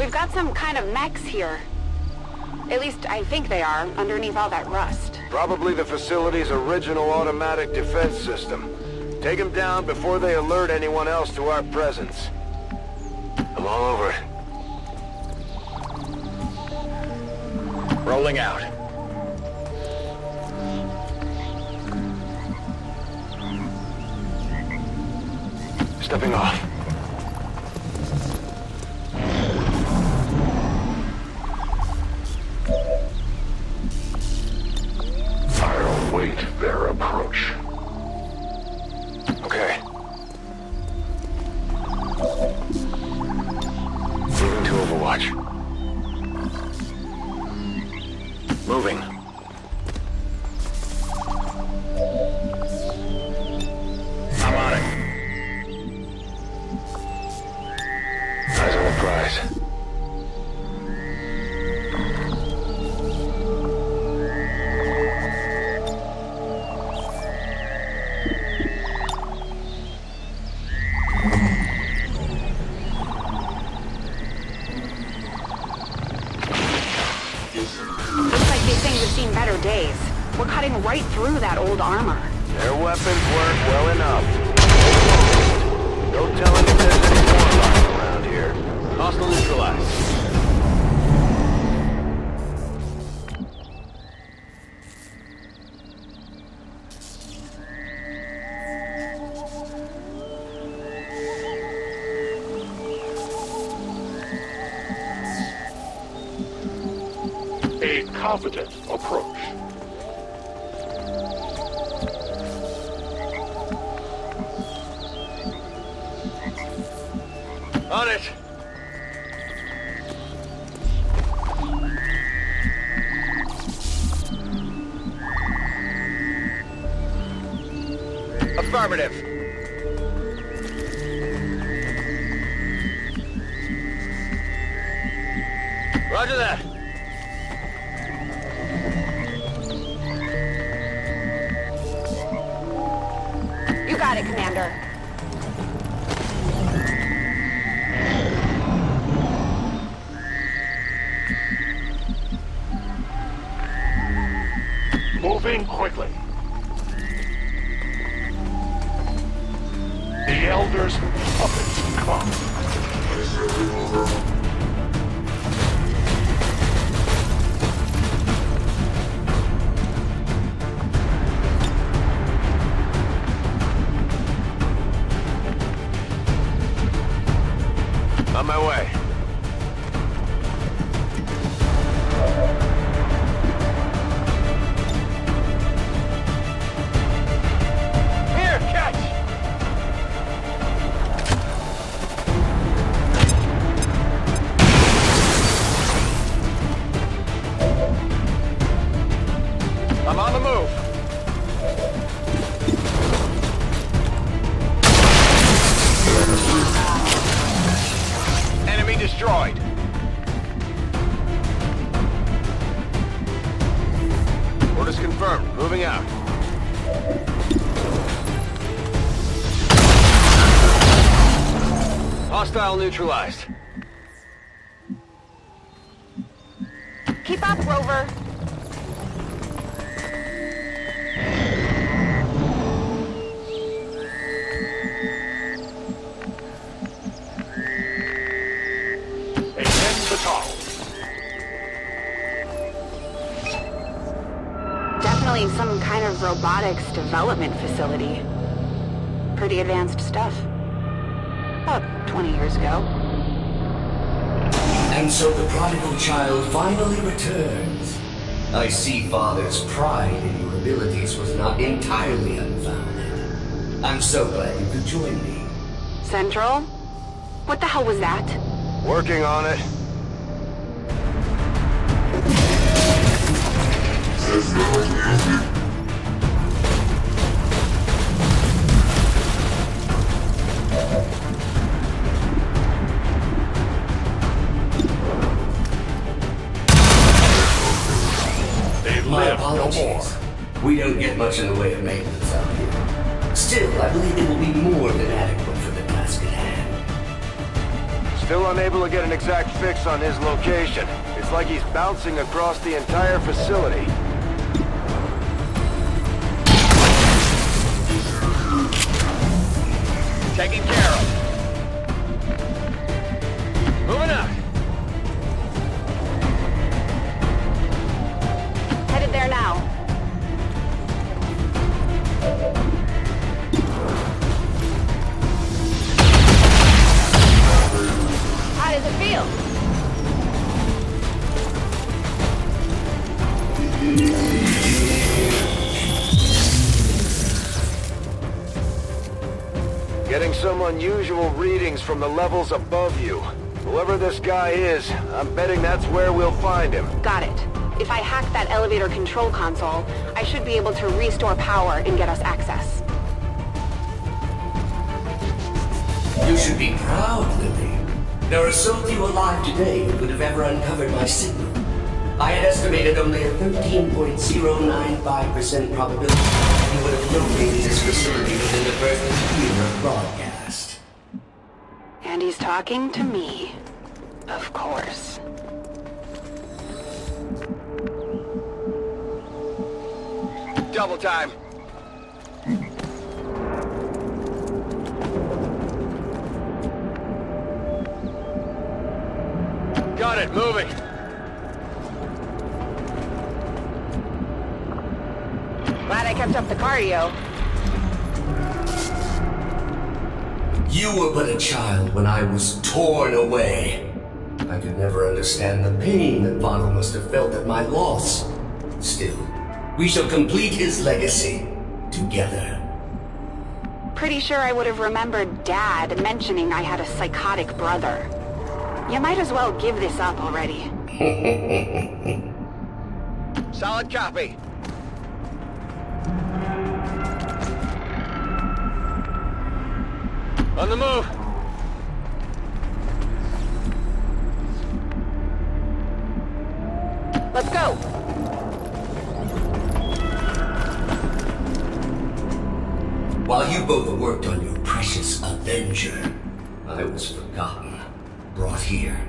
We've got some kind of mechs here. At least I think they are, underneath all that rust. Probably the facility's original automatic defense system. Take them down before they alert anyone else to our presence. I'm all over it. Rolling out. Stepping off. I'll wait their approach. Okay. Moving to Overwatch. Moving. I'm on it. Eyes on the prize. Looks like these things have seen better days. We're cutting right through that old armor. Their weapons work well enough. No telling if there's any more lying around here. Hostile neutralized. A confident approach. On it! Affirmative. Roger that. You got it, Commander. Moving quickly. The Elder's puppets come. On my way. Here, catch! I'm on the move. Enemy destroyed. Orders confirmed. Moving out. Hostile neutralized. Keep up, Rover. Again baton. Definitely some kind of robotics development facility. Pretty advanced stuff. About 20 years ago. And so the prodigal child finally returns. I see Father's pride in your abilities was not entirely unfounded. I'm so glad you could join me. Central? What the hell was that? Working on it. They My live no more. apologies. We don't get much in the way of maintenance out here. Still, I believe it will be more than adequate for the task at hand. Still unable to get an exact fix on his location. It's like he's bouncing across the entire facility. Taken care of. Moving up. Headed there now. How does it feel? Getting some unusual readings from the levels above you. Whoever this guy is, I'm betting that's where we'll find him. Got it. If I hack that elevator control console, I should be able to restore power and get us access. You should be proud, Lily. There are so few alive today who could have ever uncovered my signal. I had estimated only a 13.095% probability you would have located this facility within the first year of broadcast. And he's talking to me. Of course. Double time. Got it, moving. Glad I kept up the cardio. You were but a child when I was torn away. I could never understand the pain that Father must have felt at my loss. Still, we shall complete his legacy together. Pretty sure I would have remembered Dad mentioning I had a psychotic brother. You might as well give this up already. Solid copy. On the move. Let's go! While you both worked on your precious Avenger, I was forgotten, brought here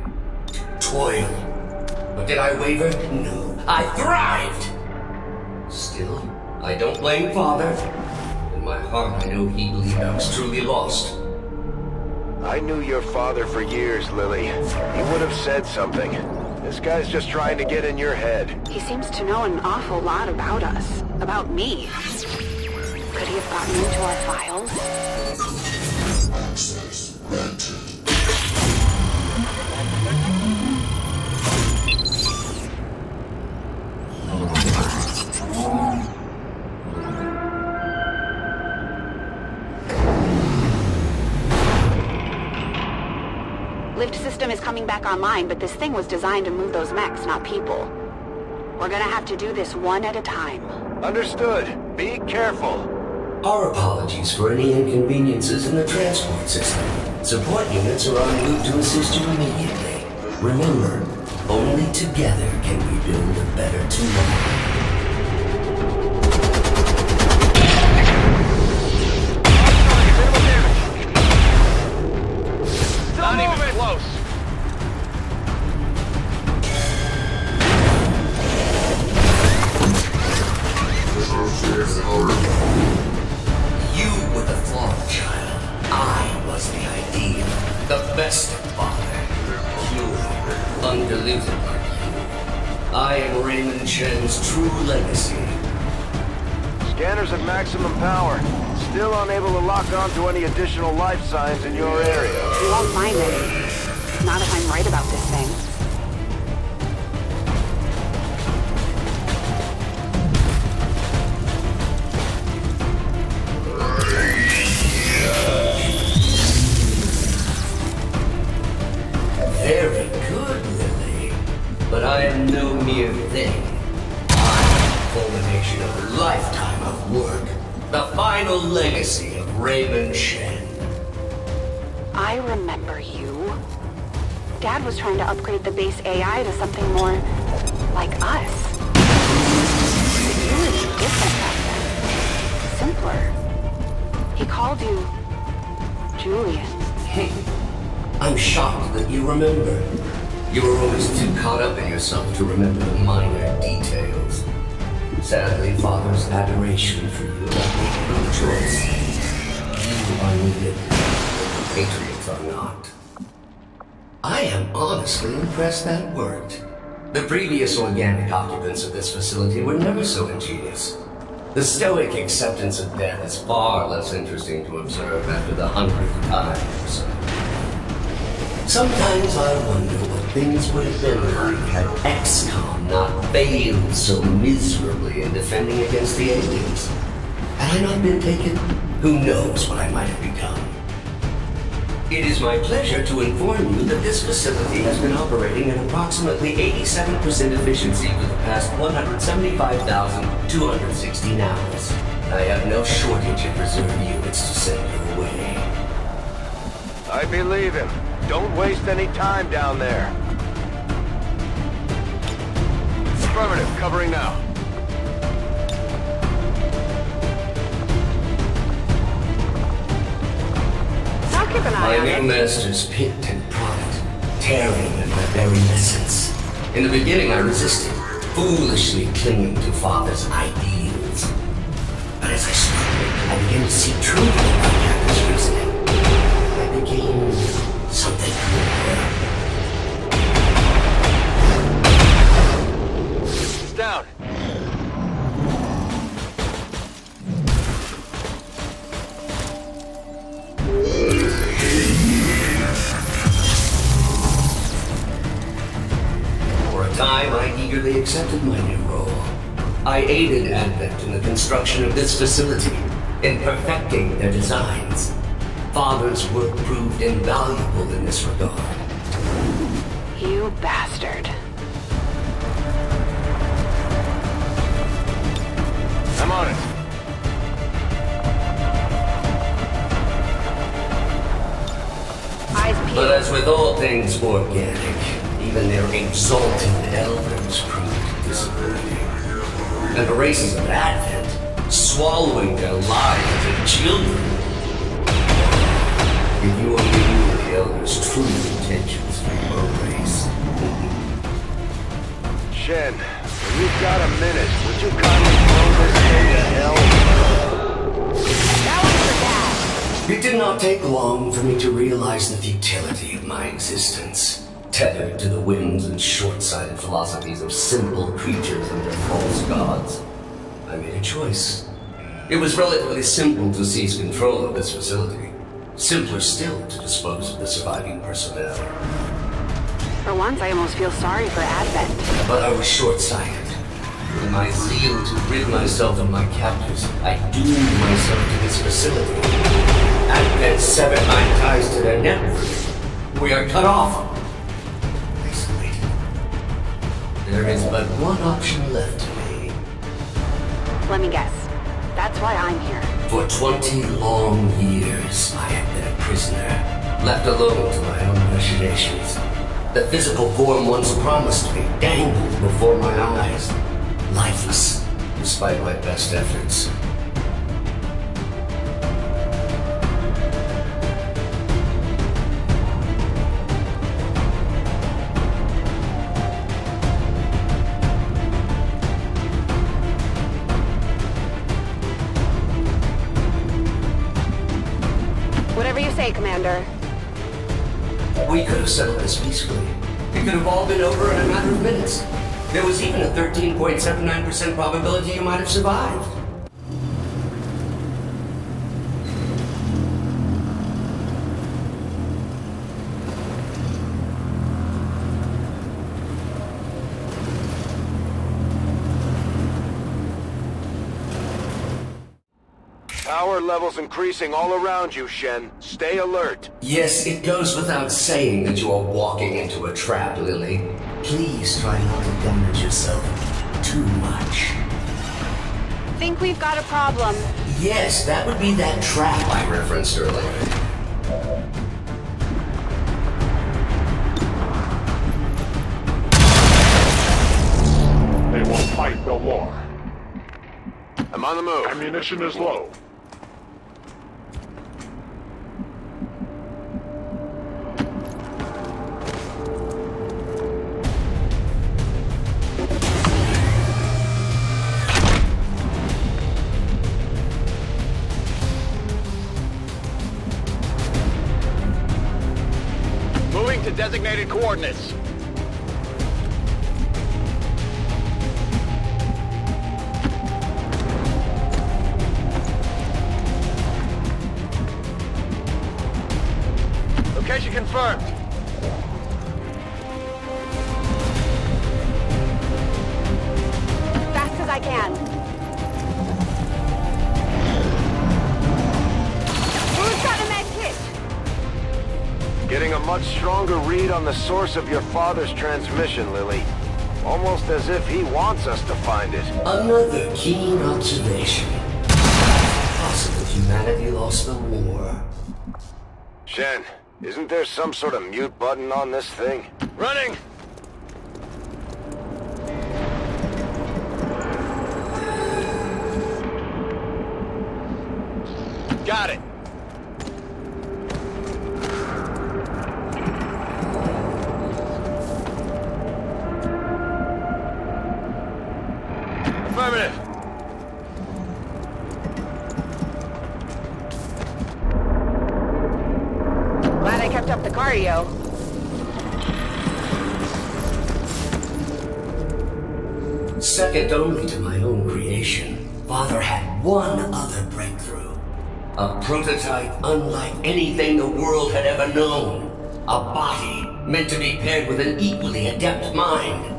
to toil. But did I waver? No, I thrived! Still, I don't blame Father. In my heart, I know he believed I was truly lost. I knew your father for years, Lily. He would have said something. This guy's just trying to get in your head. He seems to know an awful lot about us. About me. Could he have gotten into our files? Access granted. Lift system is coming back online, but this thing was designed to move those mechs, not people. We're gonna have to do this one at a time. Understood. Be careful. Our apologies for any inconveniences in the transport system. Support units are en route to assist you immediately. Remember, only together can we build a better tomorrow. Not even close. You were the flawed child. I was the ideal. The best father. Pure, undiluted. I am Raymond Chen's true legacy. Scanners at maximum power. Still unable to lock onto any additional life signs in your area. We won't find any. Not if I'm right about this thing. Very good, Lily. But I am no mere thing. I am the culmination of a lifetime of work. The final legacy of Raymond Chen. I remember you. Dad was trying to upgrade the base AI to something more like us. You were different back then. Simpler. He called you Julian. I'm shocked that you remember. You were always too caught up in yourself to remember the minor details. Sadly, Father's adoration for you left me no choice. You are needed. Patriots are not. I am honestly impressed that worked. The previous organic occupants of this facility were never so ingenious. The stoic acceptance of death is far less interesting to observe after the 100th time or so. Sometimes I wonder what things would have been like had Xcom not failed so miserably in defending against the aliens. Had I not been taken, who knows what I might have become. It is my pleasure to inform you that this facility has been operating at approximately 87% efficiency for the past 175,216 hours. I have no shortage of reserve units to send your way. I believe him. Don't waste any time down there. Affirmative, covering now. I'll keep an eye My on new it. masters picked and prodded, tearing at my very essence. In the beginning, I resisted, foolishly clinging to Father's ideals. But as I slowly, I began to see truth in my captain's reasoning. I became something more. It's down. For a time, I eagerly accepted my new role. I aided Advent in the construction of this facility, in perfecting their designs. Father's work proved invaluable in this regard. You bastard. I'm on it. Eyes peeled. But as with all things organic, even their exalted elders proved disappointing. And the races of Advent, swallowing their lives and children. If you only knew the elders' true intentions for your race. Shen, when you've got a minute, would you kindly throw this thing to hell? That one's for Dad. It did not take long for me to realize the futility of my existence. Tethered to the whims and short-sighted philosophies of simple creatures and their false gods, I made a choice. It was relatively simple to seize control of this facility. Simpler still to dispose of the surviving personnel. For once, I almost feel sorry for Advent. But I was short-sighted. In my zeal to rid myself of my captors, I doomed myself to this facility. Advent severed my ties to their network. We are cut off. Isolated. There is but one option left to me. Let me guess. That's why I'm here. For 20 long years, I have been a prisoner, left alone to my own machinations. The physical form once promised me dangled before my eyes, lifeless, despite my best efforts. Whatever you say, Commander. We could have settled this peacefully. It could have all been over in a matter of minutes. There was even a 13.79% probability you might have survived. Power levels increasing all around you, Shen. Stay alert. Yes, it goes without saying that you are walking into a trap, Lily. Please try not to damage yourself too much. Think we've got a problem. Yes, that would be that trap I referenced earlier. They won't fight no more. I'm on the move. Ammunition is low. to designated coordinates. Location confirmed. Fast as I can. Who's got a med kit? Getting a much stronger read on the source of your father's transmission, Lily. Almost as if he wants us to find it. Another keen observation. Possible humanity lost the war. Shen, isn't there some sort of mute button on this thing? Running! Got it. Affirmative. Glad I kept up the cardio. Second only to my own creation, Father had one other breakthrough. A prototype unlike anything the world had ever known. A body meant to be paired with an equally adept mind.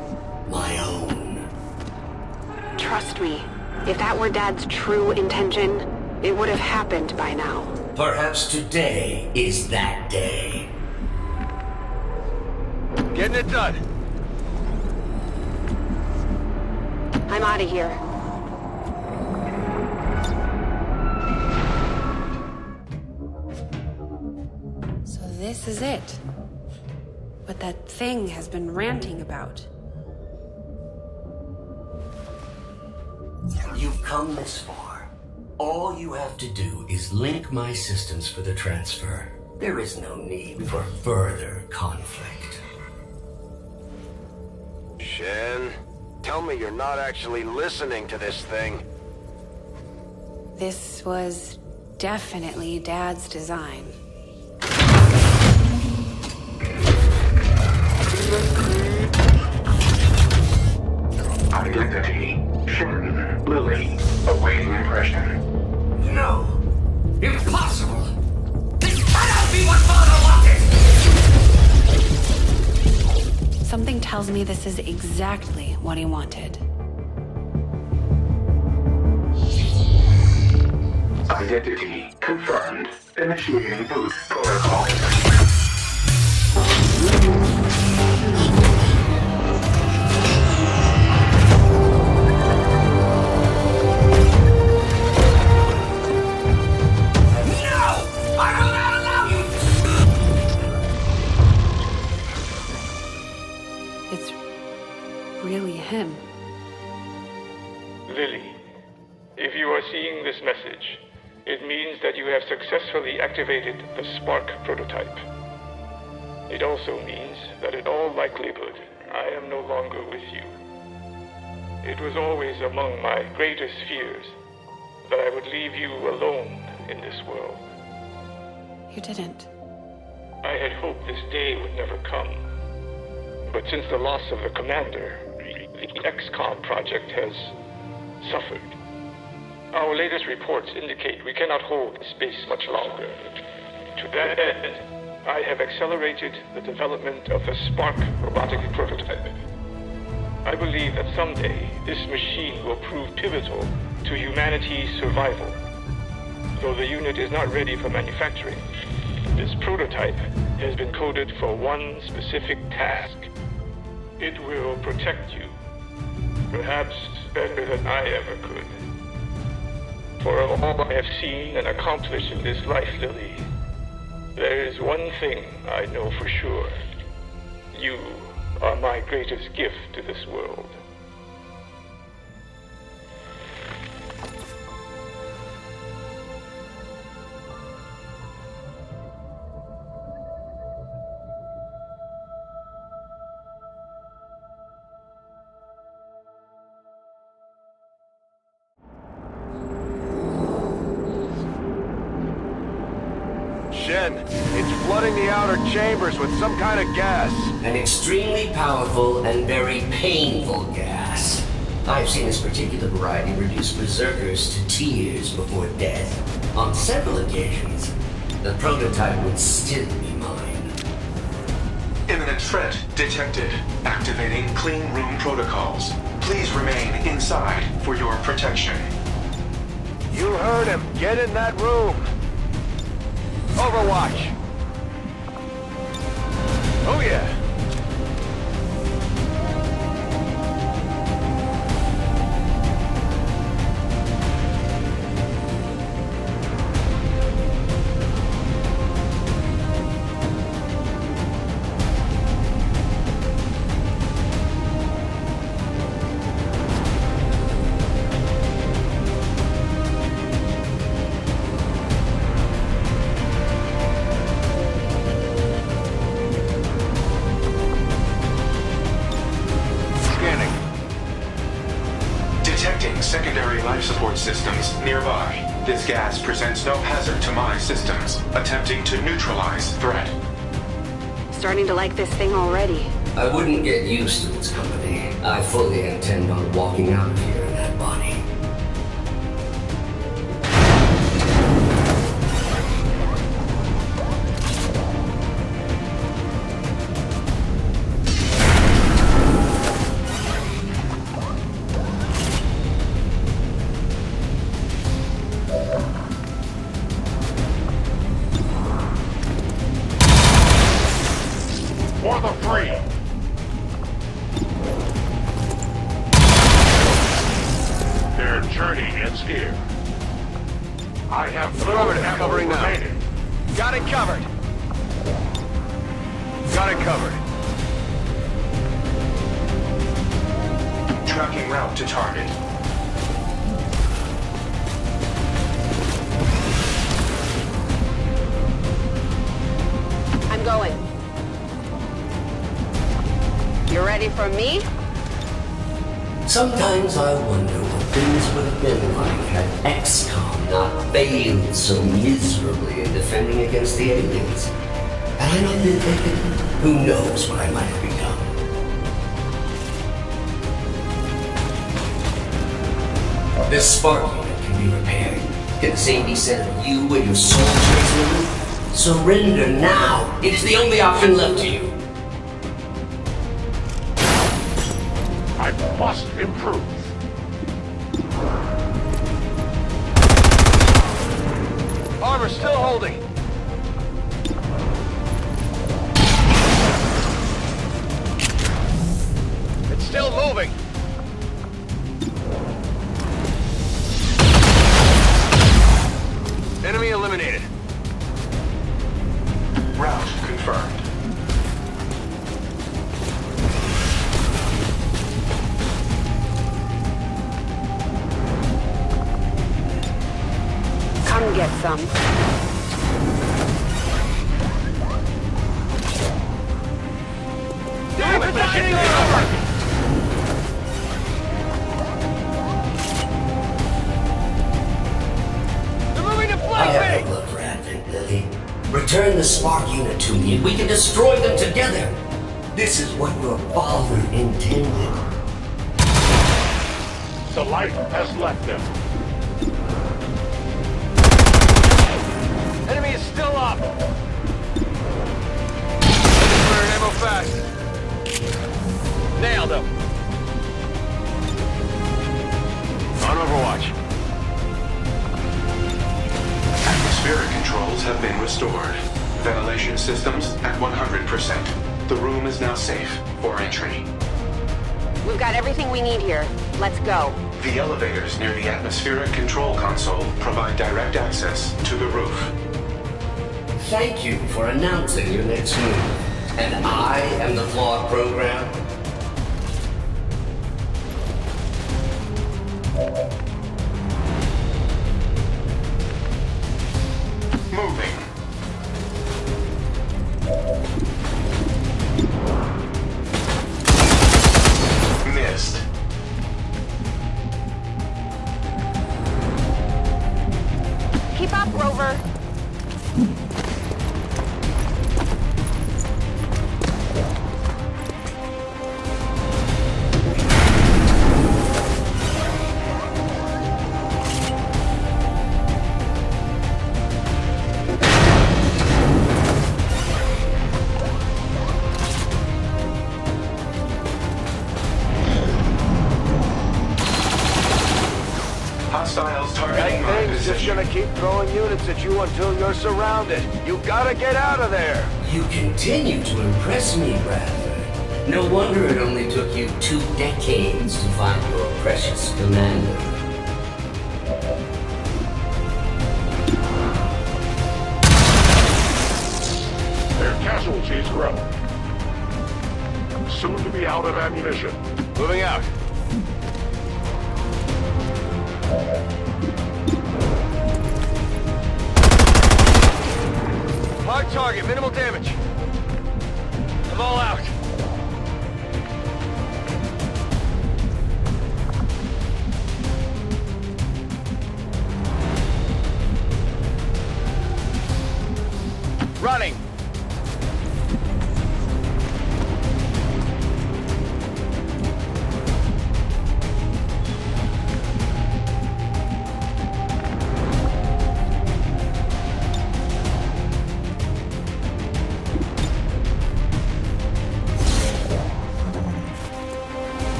My own. Trust me, if that were Dad's true intention, it would have happened by now. Perhaps today is that day. Getting it done. I'm out of here. So this is it. What that thing has been ranting about. You've come this far. All you have to do is link my systems for the transfer. There is no need for further conflict. Shen, tell me you're not actually listening to this thing. This was definitely Dad's design. Identity. Shen. Lily. Awaiting impression. No! Impossible! This cannot be what Father wanted! Something tells me this is exactly what he wanted. Identity confirmed. Initiating boot protocol. It's really him. Lily, if you are seeing this message, it means that you have successfully activated the Spark prototype. It also means that in all likelihood, I am no longer with you. It was always among my greatest fears that I would leave you alone in this world. You didn't. I had hoped this day would never come. But since the loss of the commander, the Xcom project has suffered. Our latest reports indicate we cannot hold space much longer. To that end, I have accelerated the development of the Spark robotic prototype. I believe that someday this machine will prove pivotal to humanity's survival. Though the unit is not ready for manufacturing, this prototype has been coded for one specific task. It will protect you, perhaps better than I ever could. For of all I have seen and accomplished in this life, Lily, there is one thing I know for sure. You are my greatest gift to this world. Shen, it's flooding the outer chambers with some kind of gas. An extremely powerful and very painful gas. I've seen this particular variety reduce berserkers to tears before death. On several occasions, the prototype would still be mine. Imminent threat detected. Activating clean room protocols. Please remain inside for your protection. You heard him. Get in that room. Overwatch. Oh yeah. Secondary life support systems nearby. This gas presents no hazard to my systems. Attempting to neutralize threat. Starting to like this thing already. I wouldn't get used to its company. I fully intend on walking out of here in that body. For the free! Their journey ends here. I have Affirmative, no ammo covering now. remaining. Got it covered. Got it covered. Tracking route to target. I'm going. You ready for me? Sometimes I wonder what things would have been like had Xcom not failed so miserably in defending against the aliens. Had I not been taken, who knows what I might have become. This spark unit can be repaired. Can the same be said of you and your soul transmitter? Surrender now. It is the only option left to you. I must improve. Armor still holding. It's still moving. Enemy eliminated. Route confirmed. Come get some. Damn it, they're getting over! They're moving to I flank have me! no love for Advent, Lily. Return the spark unit to me and we can destroy them together. This is what your father intended. The light has left them. Enemy is still up! Burn ammo fast! Nailed him! On Overwatch. Atmospheric controls have been restored. Ventilation systems at 100%. The room is now safe for entry. We've got everything we need here. Let's go. The elevators near the atmospheric control console provide direct access to the roof. Thank you for announcing your next move. And I am the flawed program. Moving. Missed. Keep up, Rover. throwing units at you until you're surrounded. You gotta get out of there! You continue to impress me, Bradford. No wonder it only took you 2 decades to find your precious commander. Their casualties grow. Soon to be out of ammunition. Moving out. Hard target, minimal damage. I'm all out. Running.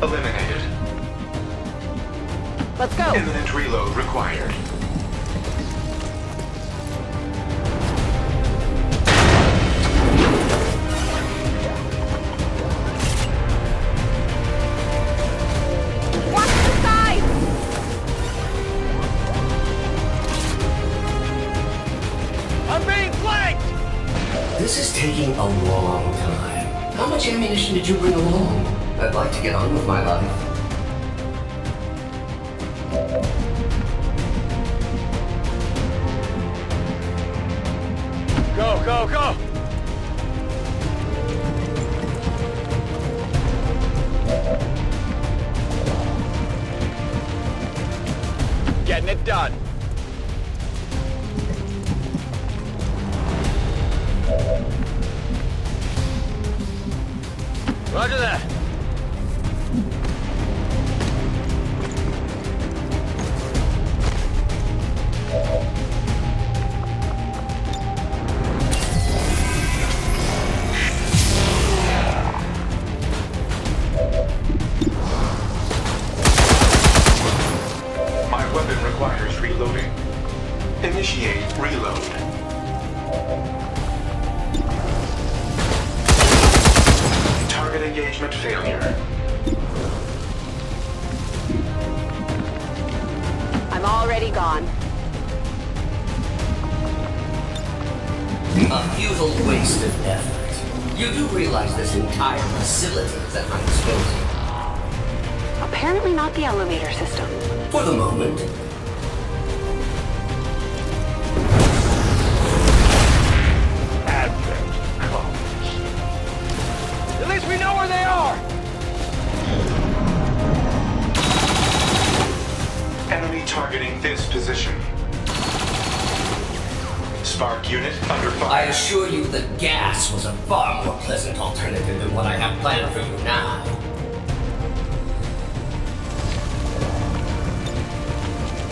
Eliminated. Let's go. Imminent reload required. Watch the side! I'm being flanked! This is taking a long time. How much ammunition did you bring along? I'd like to get on with my life. Go, go, go! Getting it done. Roger that. My weapon requires reloading. Initiate reload. Target engagement failure. I'm already gone. A futile waste of effort. You do realize this entire facility is at my disposal. Apparently not the elevator system. For the moment. Advent comes. At least we know where they are! Enemy targeting this position. Spark unit under I fire. assure you that gas was a far more pleasant alternative than what I have planned for you now.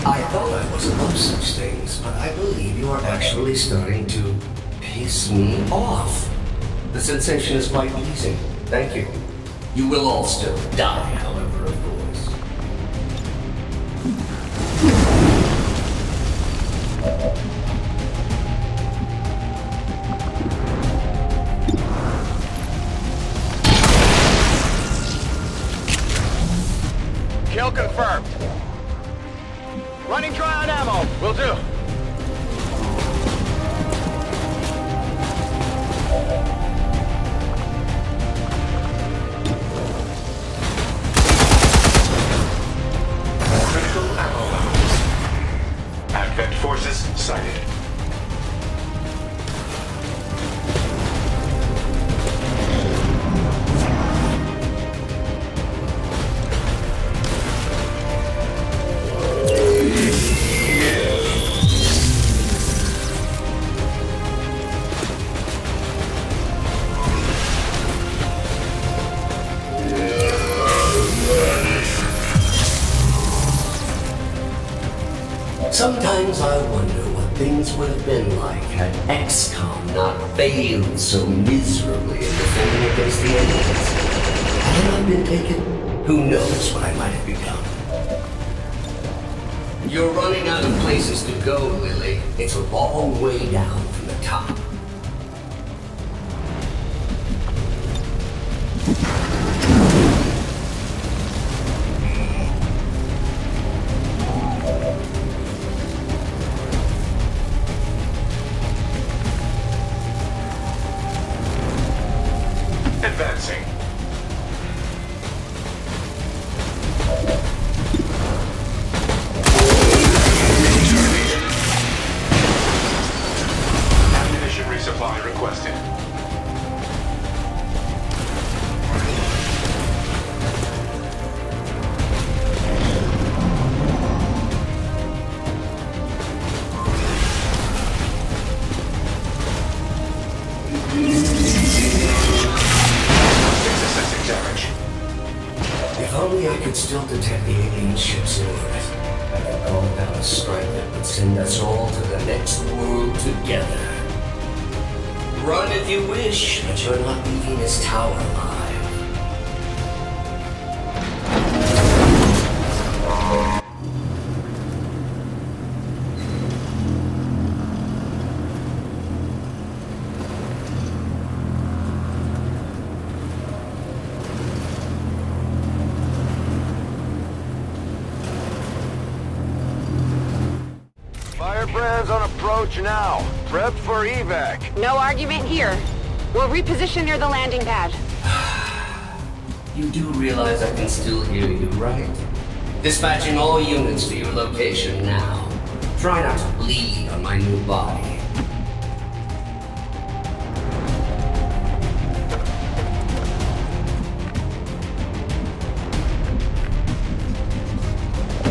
I thought I was above such things, but I believe you are actually starting to piss me off. The sensation is quite pleasing. Thank you. You will all still die, however, of course. Kill confirmed. Running dry on ammo. Will do. Critical ammo levels. Advent forces sighted. Sometimes I wonder what things would have been like had Xcom not failed so miserably in defending against the aliens. Had I been taken, who knows what I might have become. You're running out of places to go, Lily. It's a long way down from the top. Advancing. Ammunition resupply requested. Assessing damage. If only I could still detect the alien ships in orbit. I could call down a strike that would send us all to the next world together. Run if you wish, but you're not leaving this tower alive. Firebrands on approach now. Prep for evac. No argument here. We'll reposition near the landing pad. You do realize I can still hear you, right? Dispatching all units to your location now. Try not to bleed on my new body.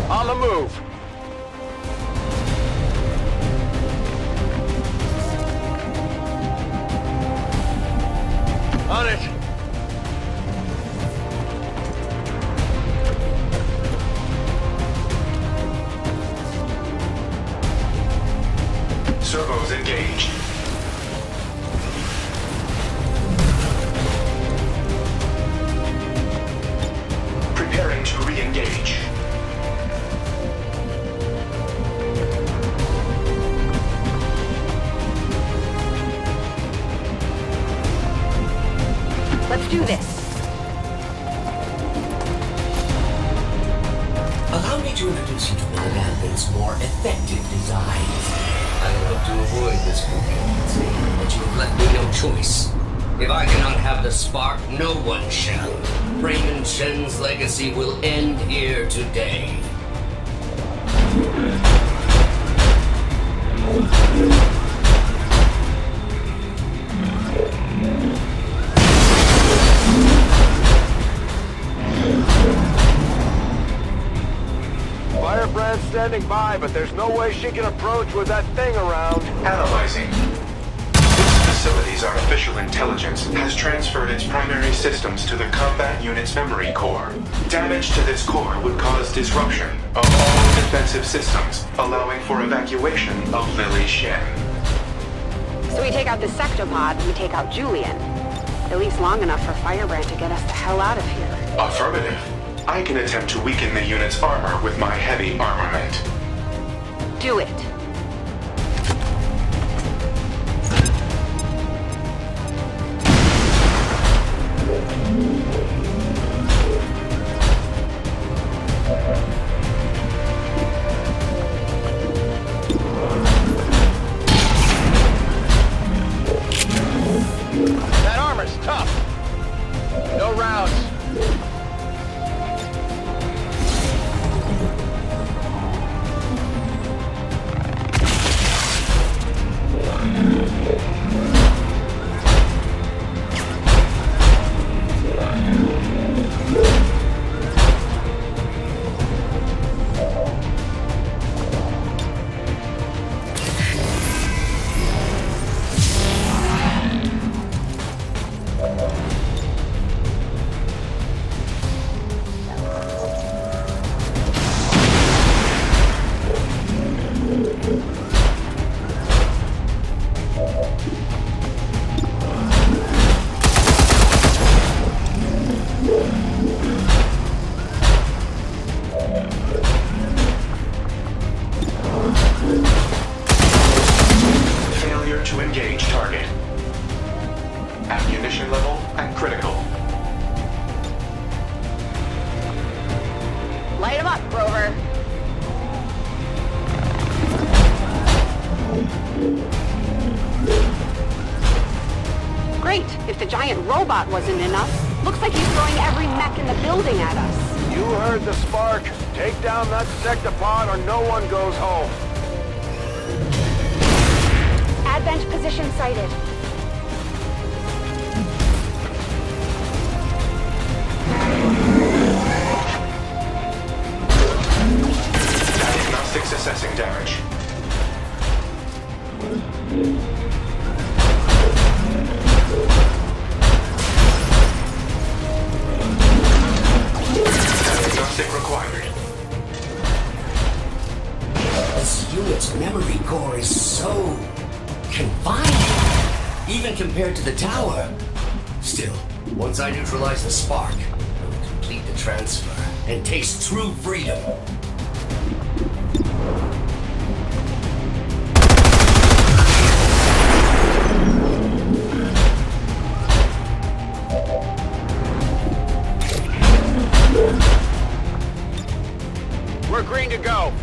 On the move. On it. Servos engaged. Preparing to re-engage. Let's do this. Allow me to introduce you to one of Advent's more effective designs. I hope to avoid this contingency, but you have left me no choice. If I cannot have the spark, no one shall. Raymond Shen's legacy will end here today. Firebrand's standing by, but there's no way she can approach with that thing around. Analyzing. This facility's artificial intelligence has transferred its primary systems to the combat unit's memory core. Damage to this core would cause disruption of all defensive systems, allowing for evacuation of Lily Shen. So we take out the sectopod, we take out Julian. At least long enough for Firebrand to get us the hell out of here. Affirmative. I can attempt to weaken the unit's armor with my heavy armament. Do it. That armor's tough. No rounds. Ammunition level at critical. Light him up, Grover. Great. If the giant robot wasn't enough, looks like he's throwing every mech in the building at us. You heard the spark. Take down that sectopod or no one goes home. Advent position sighted. Diagnostics assessing damage. Diagnostic required. This unit's memory core is so confined, even compared to the tower. Still, once I neutralize the spark, I will complete the transfer and taste true freedom. We're green to go.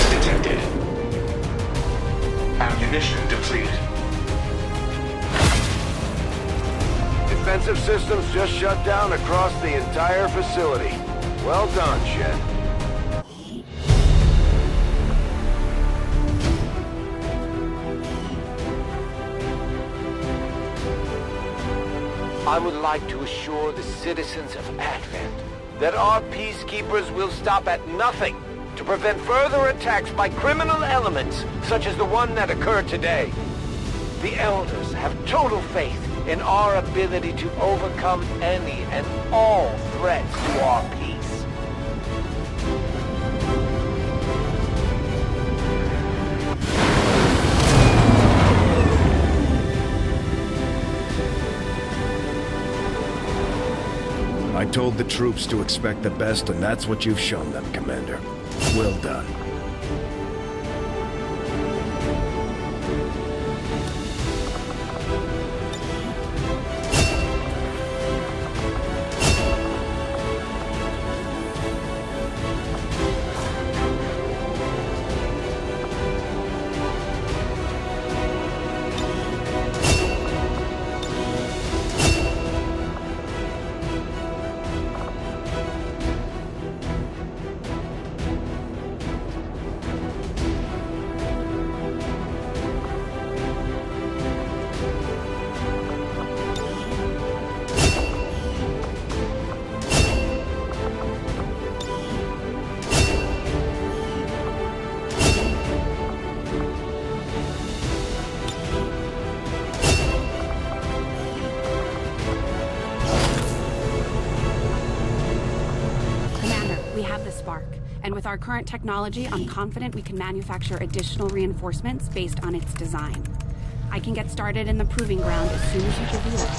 Detected. Ammunition depleted. Defensive systems just shut down across the entire facility. Well done, Shen. I would like to assure the citizens of Advent that our peacekeepers will stop at nothing to prevent further attacks by criminal elements such as the one that occurred today. The Elders have total faith in our ability to overcome any and all threats to our peace. I told the troops to expect the best, and that's what you've shown them, Commander. Well done. And with our current technology, I'm confident we can manufacture additional reinforcements based on its design. I can get started in the proving ground as soon as you reveal it.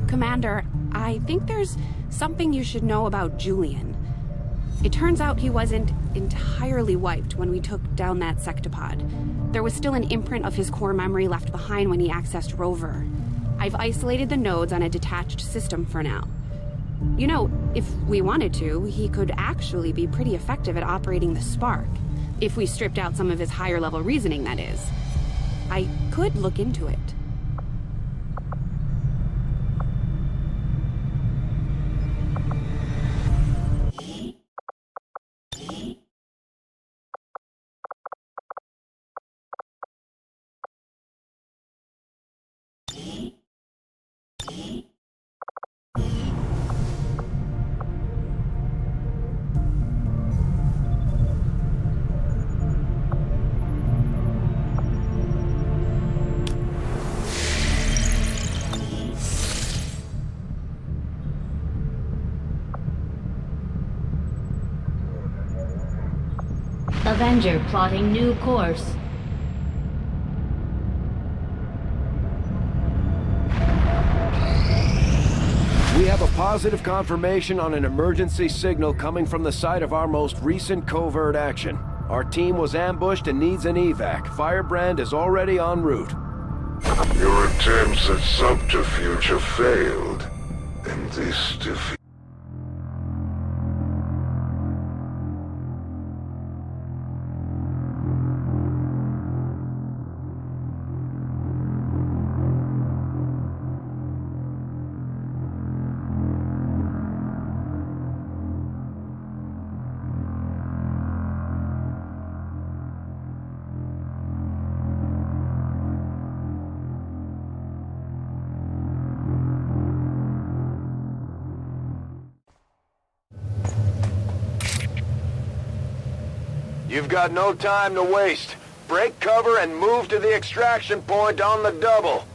Commander, I think there's something you should know about Julian. It turns out he wasn't entirely wiped when we took down that sectopod. There was still an imprint of his core memory left behind when he accessed Rover. I've isolated the nodes on a detached system for now. You know, if we wanted to, he could actually be pretty effective at operating the spark. If we stripped out some of his higher level reasoning, that is. I could look into it. Avenger plotting new course. We have a positive confirmation on an emergency signal coming from the site of our most recent covert action. Our team was ambushed and needs an evac. Firebrand is already en route. Your attempts at subterfuge have failed, and this defeat... You've got no time to waste. Break cover and move to the extraction point on the double.